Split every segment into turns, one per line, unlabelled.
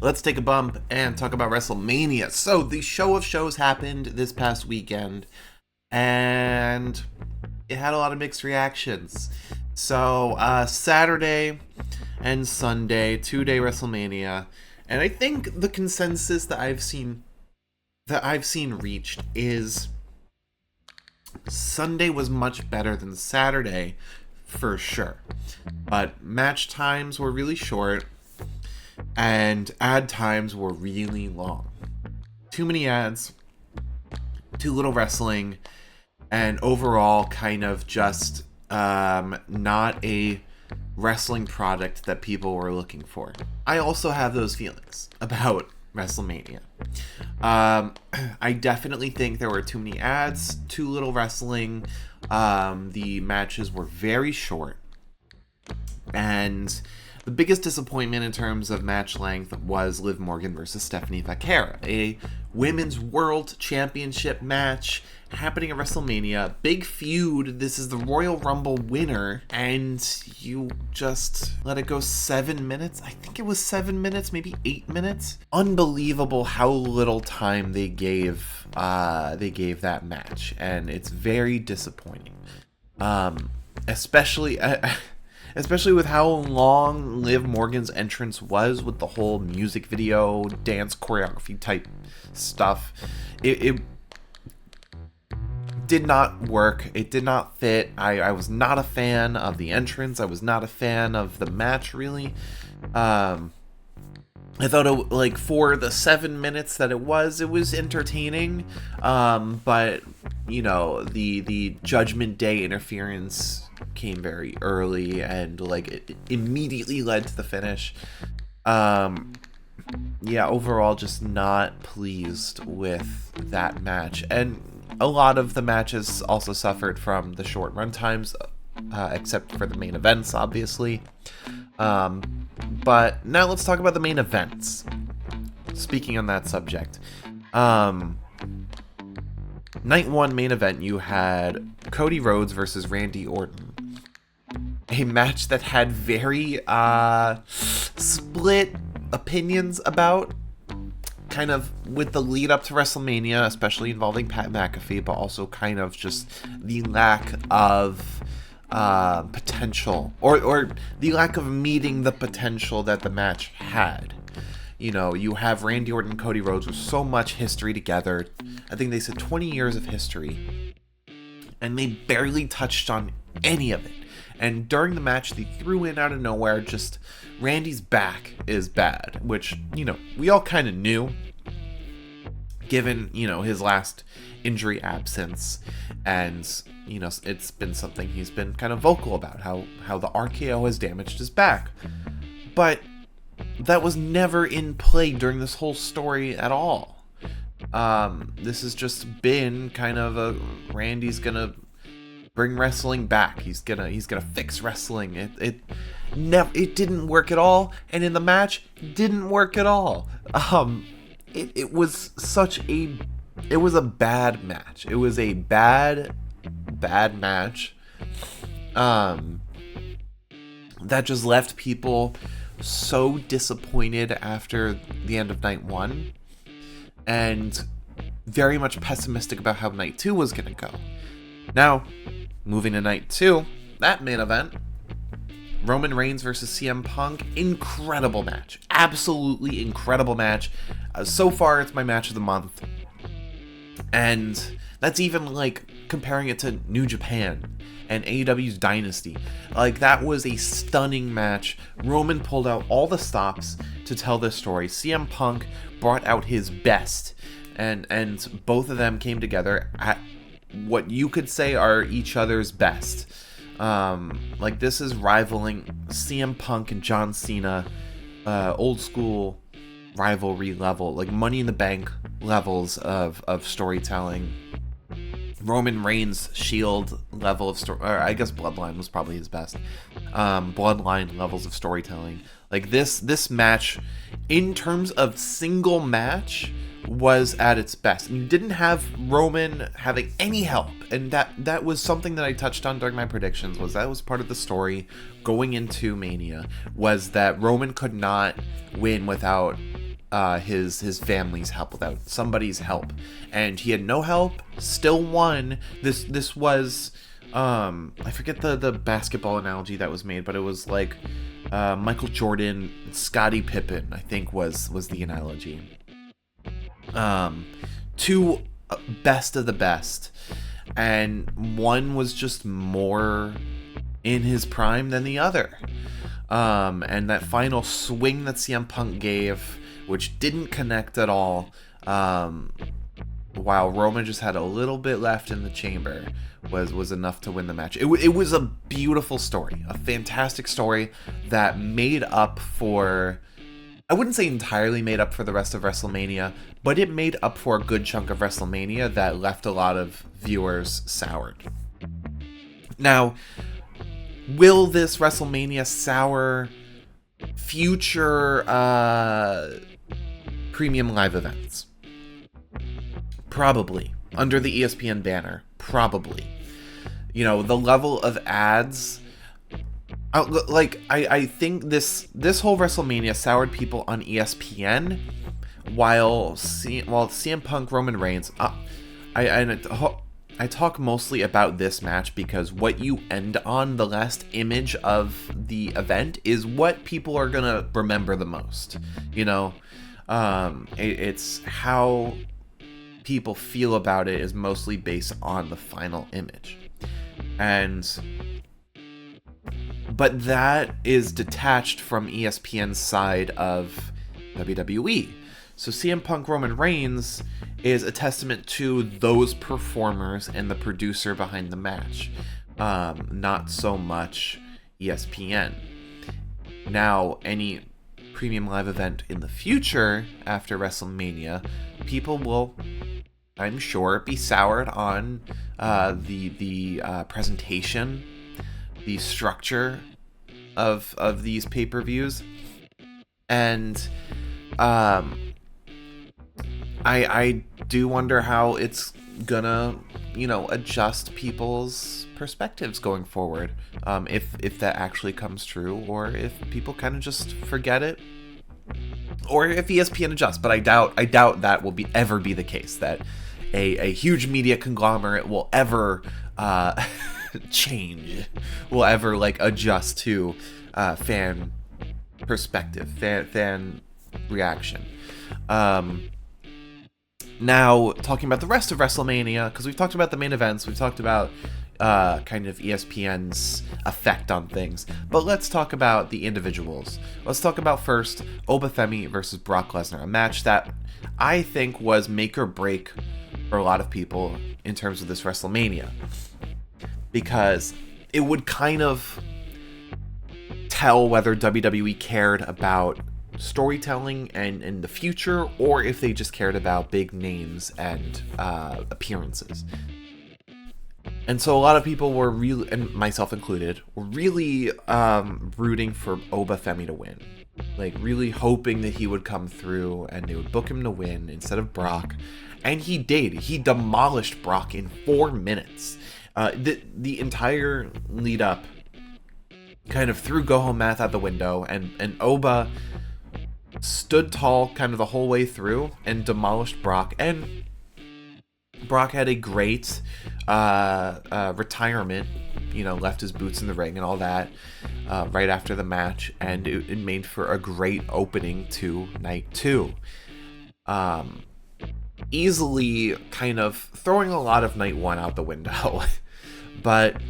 let's take a bump and talk about WrestleMania. So, the show of shows happened this past weekend, and it had a lot of mixed reactions. So, Saturday and Sunday, 2-day WrestleMania, and I think the consensus that I've seen reached is Sunday was much better than Saturday, for sure. But match times were really short, and ad times were really long. Too many ads, too little wrestling, and overall kind of just not a wrestling product that people were looking for. I also have those feelings about WrestleMania. I definitely think there were too many ads, too little wrestling. The matches were very short. And the biggest disappointment in terms of match length was Liv Morgan versus Stephanie Vaquera, a women's world championship match happening at WrestleMania. Big feud. This is the Royal Rumble winner, and you just let it go 7 minutes. I think it was 7 minutes, maybe 8 minutes. Unbelievable how little time they gave that match, and it's very disappointing. Especially. Especially with how long Liv Morgan's entrance was with the whole music video, dance choreography type stuff. It did not work. It did not fit. I was not a fan of the entrance. I was not a fan of the match, really. I thought for the 7 minutes that it was entertaining. But the Judgment Day interference came very early, and it immediately led to the finish. Overall just not pleased with that match, and a lot of the matches also suffered from the short run times, except for the main events, obviously. But now let's talk about the main events. Speaking on that subject, night one main event, you had Cody Rhodes versus Randy Orton. A match that had very split opinions about, kind of with the lead up to WrestleMania, especially involving Pat McAfee, but also kind of just the lack of potential, or the lack of meeting the potential that the match had. You have Randy Orton and Cody Rhodes with so much history together. I think they said 20 years of history, and they barely touched on any of it. And during the match, they threw in out of nowhere just Randy's back is bad, which, we all kind of knew, given, his last injury absence. And, it's been something he's been kind of vocal about, how the RKO has damaged his back. But that was never in play during this whole story at all. This has just been kind of a Randy's gonna bring wrestling back. He's gonna fix wrestling. It didn't work at all, and in the match, didn't work at all. It was a bad match. It was a bad match. That just left people so disappointed after the end of night one, and very much pessimistic about how night two was gonna go. Now, moving to night two, that main event, Roman Reigns versus CM Punk, incredible match. Absolutely incredible match. So far, it's my match of the month. And that's even comparing it to New Japan and AEW's Dynasty. That was a stunning match. Roman pulled out all the stops to tell this story. CM Punk brought out his best. And both of them came together at what you could say are each other's best. This is rivaling CM Punk and John Cena, old school rivalry level, Money in the Bank levels of storytelling. Roman Reigns' Shield level of story, or I guess Bloodline was probably his best. Bloodline levels of storytelling. This match, in terms of single match, was at its best. You didn't have Roman having any help, and that was something that I touched on during my predictions. That was part of the story going into Mania, was that Roman could not win without his family's help, without somebody's help, and he had no help, still won. This was I forget the basketball analogy that was made, but it was like Michael Jordan, Scottie Pippen, I think was the analogy. Two best of the best, and one was just more in his prime than the other. And that final swing that CM Punk gave, which didn't connect at all, while Roman just had a little bit left in the chamber, was enough to win the match. It was a beautiful story, a fantastic story that made up for, I wouldn't say entirely made up for the rest of WrestleMania, but it made up for a good chunk of WrestleMania that left a lot of viewers soured. Now, will this WrestleMania sour future premium live events? Probably. Under the ESPN banner. Probably. You know, the level of ads... I think this whole WrestleMania soured people on ESPN, while CM Punk, Roman Reigns... I talk mostly about this match because what you end on, the last image of the event, is what people are gonna remember the most. You know, it's how people feel about it is mostly based on the final image, but that is detached from ESPN's side of WWE. So CM Punk, Roman Reigns is a testament to those performers and the producer behind the match, not so much ESPN. Now, any premium live event in the future after WrestleMania, people will, I'm sure, be soured on the presentation, the structure of these pay-per-views, and I do wonder how it's gonna, adjust people's perspectives going forward, if that actually comes true, or if people kind of just forget it, or if ESPN adjusts. But I doubt that will ever be the case, that a huge media conglomerate will ever change, will ever adjust to fan perspective, fan reaction. Now, talking about the rest of WrestleMania, because we've talked about the main events, we've talked about kind of ESPN's effect on things, but let's talk about the individuals. Let's talk about first Oba Femi versus Brock Lesnar, a match that I think was make or break for a lot of people in terms of this WrestleMania, because it would kind of tell whether WWE cared about storytelling and in the future, or if they just cared about big names and appearances. And so a lot of people were really, and myself included, were really rooting for Oba Femi to win, really hoping that he would come through and they would book him to win instead of Brock. And he did. He demolished Brock in 4 minutes. The entire lead up kind of threw go home math out the window, and Oba stood tall kind of the whole way through and demolished Brock. And Brock had a great retirement, left his boots in the ring and all that right after the match, and it made for a great opening to night 2. Easily kind of throwing a lot of night 1 out the window. But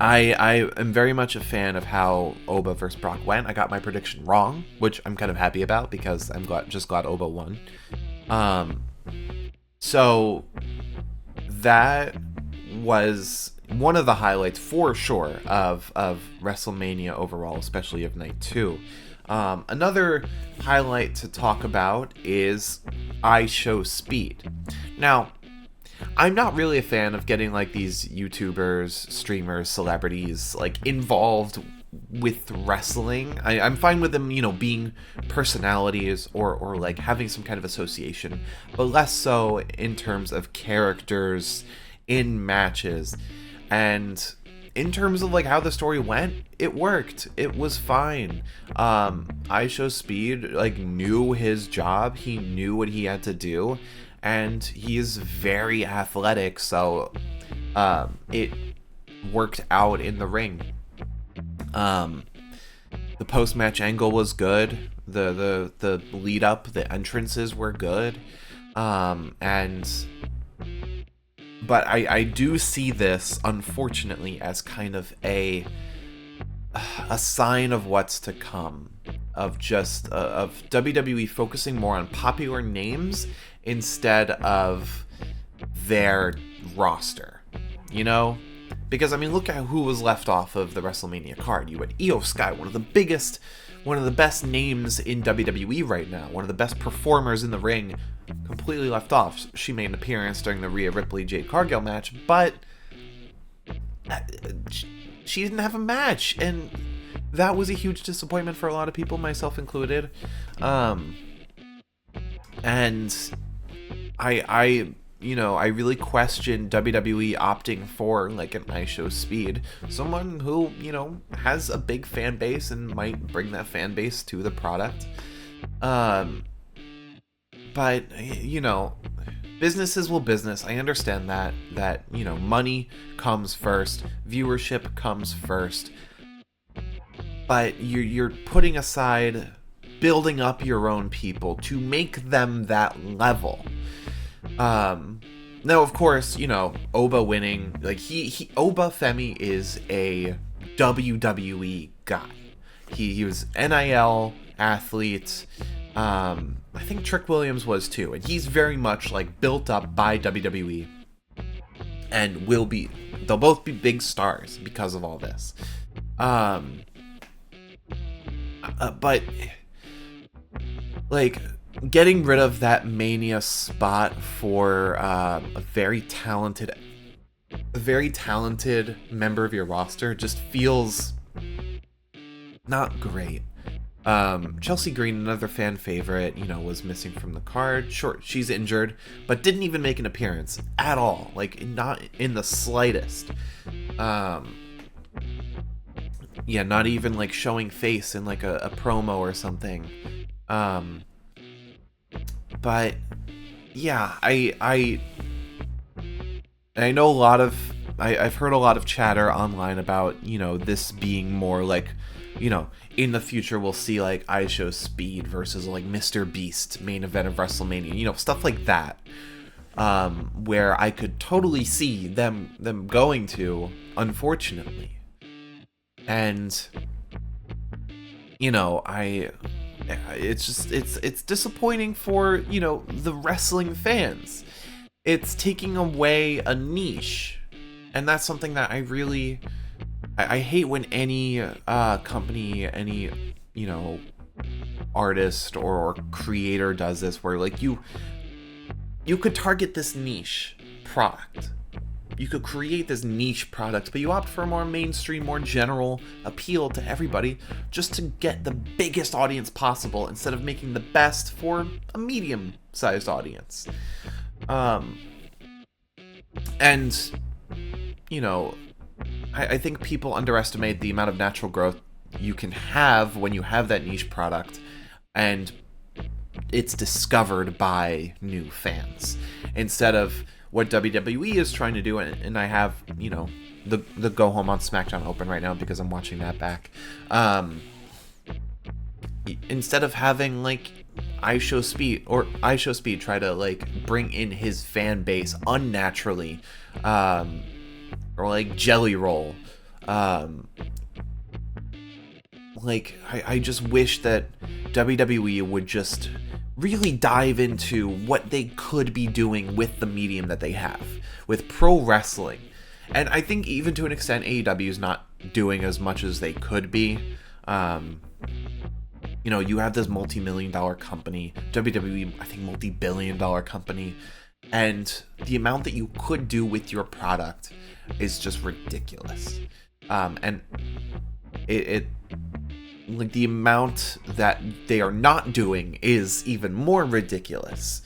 I am very much a fan of how Oba versus Brock went. I got my prediction wrong, which I'm kind of happy about because I'm glad Oba won. So that was one of the highlights for sure of WrestleMania overall, especially of night 2. Another highlight to talk about is I Show Speed. Now, I'm not really a fan of getting these YouTubers, streamers, celebrities involved with wrestling. I'm fine with them, being personalities or having some kind of association, but less so in terms of characters in matches. And in terms of like how the story went, it worked. It was fine. I Speed like knew his job. He knew what he had to do, and he is very athletic. So it worked out in the ring. The post-match angle was good. The lead up, the entrances were good. But I do see this, unfortunately, as kind of a sign of what's to come, of just of WWE focusing more on popular names instead of their roster, you know? Because, I mean, look at who was left off of the WrestleMania card. You had Io Sky, one of the best names in WWE right now, one of the best performers in the ring, completely left off. She made an appearance during the Rhea Ripley-Jade Cargill match, but she didn't have a match, and that was a huge disappointment for a lot of people, myself included. And I really question WWE opting for like an Speed, someone who, has a big fan base and might bring that fan base to the product. But, businesses will business. I understand that, money comes first, viewership comes first. But you're putting aside building up your own people to make them that level. Now, of course, Oba winning, like Oba Femi is a WWE guy. He was NIL athlete. I think Trick Williams was too, and he's very much like built up by WWE, and they'll both be big stars because of all this. But like getting rid of that Mania spot for a very talented member of your roster just feels not great. Chelsea Green, another fan favorite, was missing from the card. Sure, she's injured, but didn't even make an appearance at all. Like, not in the slightest. Yeah, not even like showing face in like a promo or something. But yeah, I know I've heard a lot of chatter online about, this being more like, in the future we'll see like Speed versus like Mr. Beast main event of WrestleMania, stuff like that. Where I could totally see them going to, unfortunately. And it's disappointing for, the wrestling fans. It's taking away a niche. And that's something that I hate when any company, any, artist or creator does this, where like you could target this niche product. You could create this niche product, but you opt for a more mainstream, more general appeal to everybody just to get the biggest audience possible instead of making the best for a medium-sized audience. And, I think people underestimate the amount of natural growth you can have when you have that niche product and it's discovered by new fans. Instead of what WWE is trying to do, and I have, the Go Home on SmackDown open right now because I'm watching that back. Instead of having like Speed try to like bring in his fan base unnaturally, or like Jelly Roll, I just wish that WWE would just really dive into what they could be doing with the medium that they have, with pro wrestling. And I think even to an extent, AEW is not doing as much as they could be. You have this multi-million-dollar company, WWE, I think multi-billion-dollar company, and the amount that you could do with your product is just ridiculous. And it like the amount that they are not doing is even more ridiculous.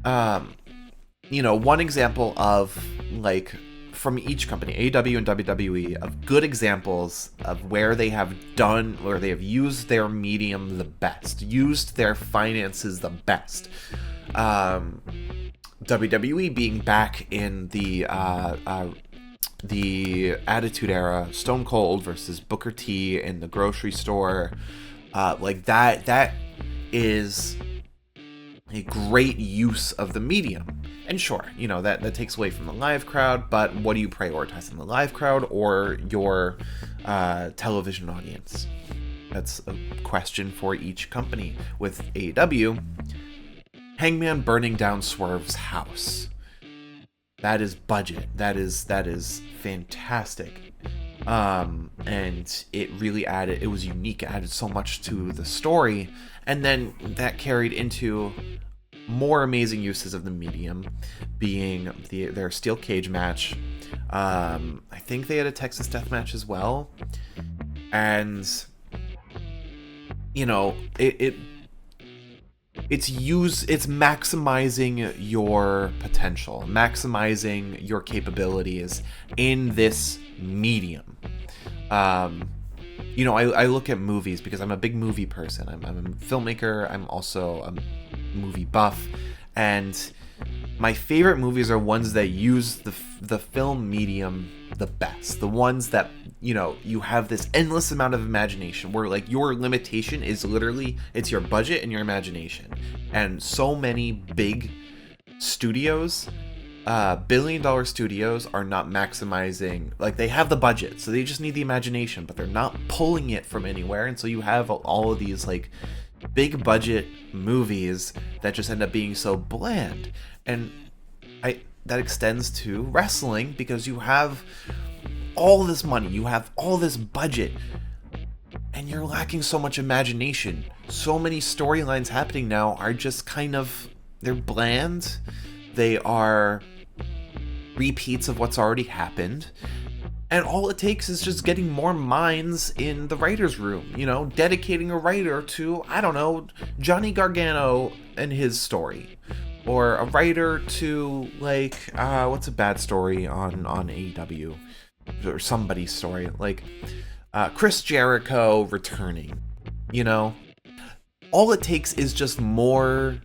One example of like from each company, AEW and WWE, of good examples of where they have used their medium the best, used their finances the best. WWE being back in the Attitude Era, Stone Cold versus Booker T in the grocery store, like that is a great use of the medium. And sure, that takes away from the live crowd, but what do you prioritize, in the live crowd or your television audience? That's a question for each company. With AEW, Hangman burning down Swerve's house. That is budget. That is fantastic. And it really it was unique, added so much to the story, and then that carried into more amazing uses of the medium, being their steel cage match. I think they had a Texas death match as well, and it's maximizing your potential, maximizing your capabilities in this medium. I look at movies because I'm a big movie person. I'm a filmmaker. I'm also a movie buff, and my favorite movies are ones that use the film medium the best. The ones that you have this endless amount of imagination, where like your limitation is literally it's your budget and your imagination. And so many big studios, billion-dollar studios, are not maximizing. Like, they have the budget, so they just need the imagination, but they're not pulling it from anywhere. And so you have all of these like big budget movies that just end up being so bland. And that extends to wrestling, because you have all this money, you have all this budget, and you're lacking so much imagination. So many storylines happening now are just they're bland. They are repeats of what's already happened. And all it takes is just getting more minds in the writer's room, dedicating a writer to, I don't know, Johnny Gargano and his story. Or a writer to, like, what's a bad story on AEW? Or somebody's story. Like, Chris Jericho returning, All it takes is just more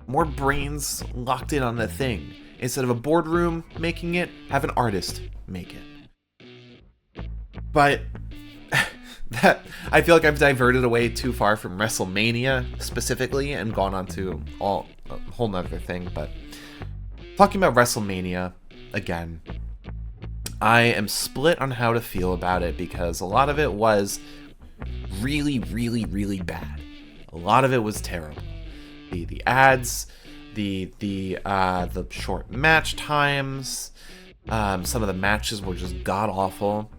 brains locked in on the thing. Instead of a boardroom making it, have an artist make it. But I feel like I've diverted away too far from WrestleMania specifically and gone on to a whole nother thing. But talking about WrestleMania again, I am split on how to feel about it, because a lot of it was really, really, really bad. A lot of it was terrible. The ads, the short match times, some of the matches were just god awful.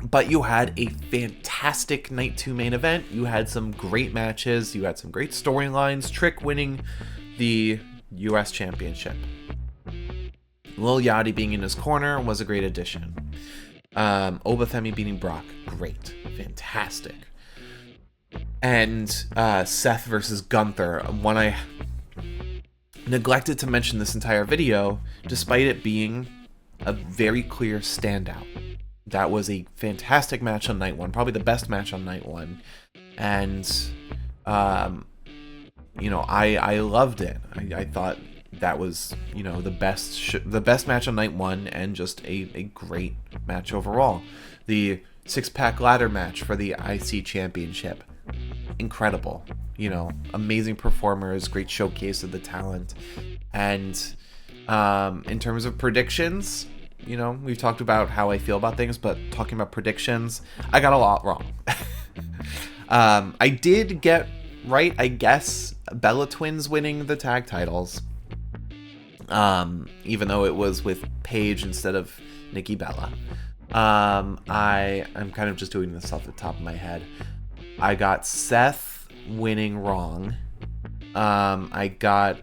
But you had a fantastic Night 2 main event. You had some great matches. You had some great storylines. Trick winning the U.S. Championship. Lil Yachty being in his corner was a great addition. Obafemi beating Brock, great. Fantastic. And Seth versus Gunther, one I neglected to mention this entire video, despite it being a very clear standout. That was a fantastic match on night one, probably the best match on night one, and I loved it. I thought that was the best match on night one, and just a great match overall. The 6-pack ladder match for the IC Championship, incredible. Amazing performers, great showcase of the talent, and in terms of predictions. We've talked about how I feel about things, but talking about predictions, I got a lot wrong. I did get right, I guess, Bella Twins winning the tag titles. Even though it was with Paige instead of Nikki Bella. I'm kind of just doing this off the top of my head. I got Seth winning wrong. I got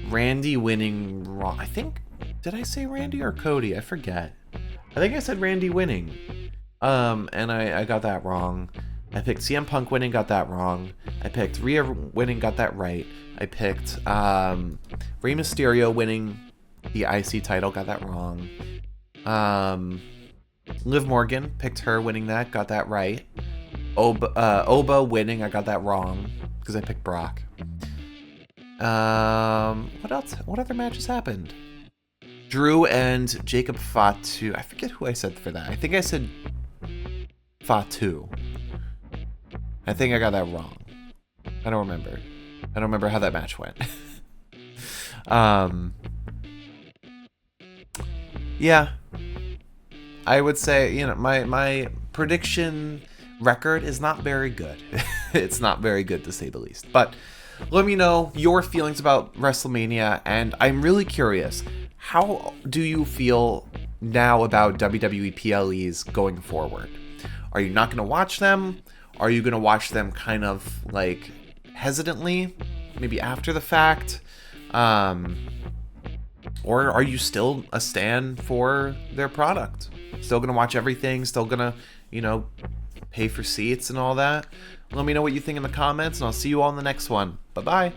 Randy winning wrong. I think... Did I say Randy or Cody? I forget. I think I said Randy winning. And I got that wrong. I picked CM Punk winning, got that wrong. I picked Rhea winning, got that right. I picked Rey Mysterio winning, the IC title, got that wrong. Liv Morgan, picked her winning that, got that right. Oba winning, I got that wrong because I picked Brock. What else? What other matches happened? Drew and Jacob Fatu. I forget who I said for that. I think I said Fatu. I think I got that wrong. I don't remember. I don't remember how that match went. Yeah. I would say, you know, my prediction record is not very good. It's not very good, to say the least. But let me know your feelings about WrestleMania, and I'm really curious, how do you feel now about WWE PLEs going forward? Are you not going to watch them? Are you going to watch them kind of like hesitantly, maybe after the fact? Or are you still a stan for their product? Still going to watch everything? Still going to, you know, pay for seats and all that? Let me know what you think in the comments, and I'll see you all in the next one. Bye-bye.